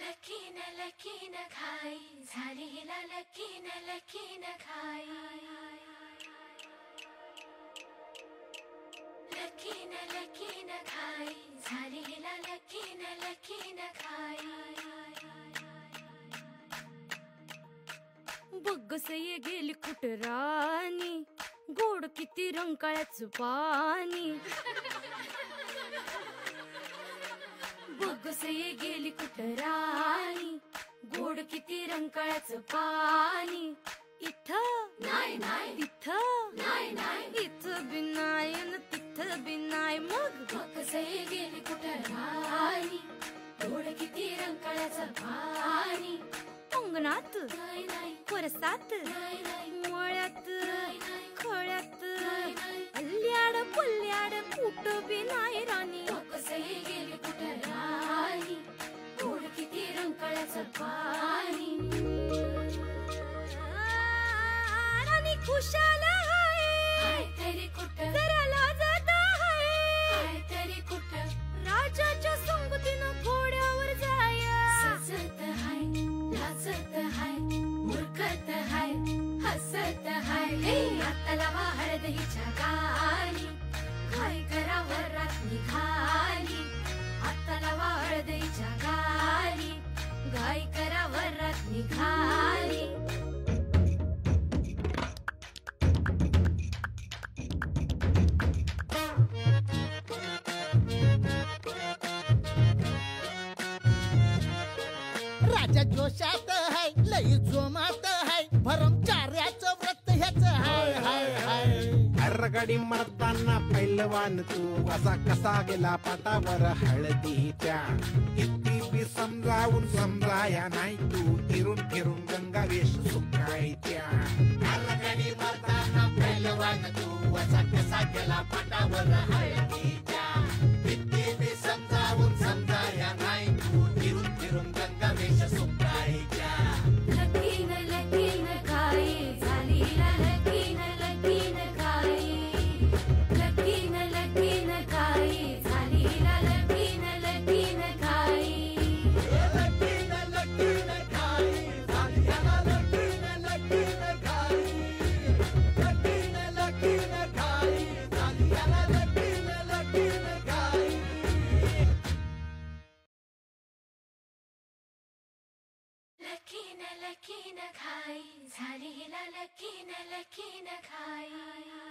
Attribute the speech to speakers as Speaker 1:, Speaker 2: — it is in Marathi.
Speaker 1: लकीन खाई झाली हिला लकीन खाई लकीन खाई झाली हिला लकीन खाई
Speaker 2: बग्गसये गेली कुटरानी गोड किती रंकाळ्याचं पाणी बग्गसये गेली कुटरानी गोड किती रंकाळ्याचं पाणी इथं
Speaker 1: नाही नाही
Speaker 2: तिथं
Speaker 1: नाही नाही
Speaker 2: इथं बी नाही न तिथं बी नाही मग
Speaker 1: बग्गसये गेली कुठं राणी गोड किती रंकाळ्याचं पाणी
Speaker 2: अंगणात
Speaker 1: नाही नाही
Speaker 2: परसात
Speaker 1: नाही नाही
Speaker 2: मळ्यात
Speaker 1: नाही नाही
Speaker 2: खळ्यात
Speaker 1: नाही नाही
Speaker 2: अल्ल्याड पल्ल्याड कुठं बी नाही राणी
Speaker 1: बग्गसये गेली कुठं राणी गोड किती रंकाळ्याचं पाणी
Speaker 2: राणी खुशाल
Speaker 1: हाय तरी कुठं
Speaker 2: जरा लाजत आहे
Speaker 1: हाय तरी कुठं
Speaker 2: राजाच्या संगतीनं घोड्यावर जाय
Speaker 1: सजत हाय लाजत हाय मुरकत हाय हसत हाय आता लावा हळद हिच्या गाली घाई करा वरात निघाली आता लावा हळद हिच्या गाली घाई करा वरात निघाली
Speaker 3: राजा जोशात है लई जोमात है भरमचार्याचं व्रत ह्याच हाय हाय हाय
Speaker 4: हरगडी मरताना पैलवान तू असा कसा गेला पाटावर हळदीच्या किती बी समजावून समजाया नाही तू फिरून फिरून गंगावेश सुकायच्या
Speaker 3: हरगडी मरताना पैलवान तू असा कसा गेला पाटावर हळदीच्या किती बी समजावून समजाया नाही तू फिरून फिरून गंगावेश सुकायच्या
Speaker 1: लकीन खाई झाली हिला लकीन खाई लकीन खाई झाली हिला लकीन खाई
Speaker 3: लकीन खाई झाली ह्याला लकीन खाई लकीन खाई झाली ह्याला लकीन खाई
Speaker 1: लकीन खाई झाली हिला लकीन खाई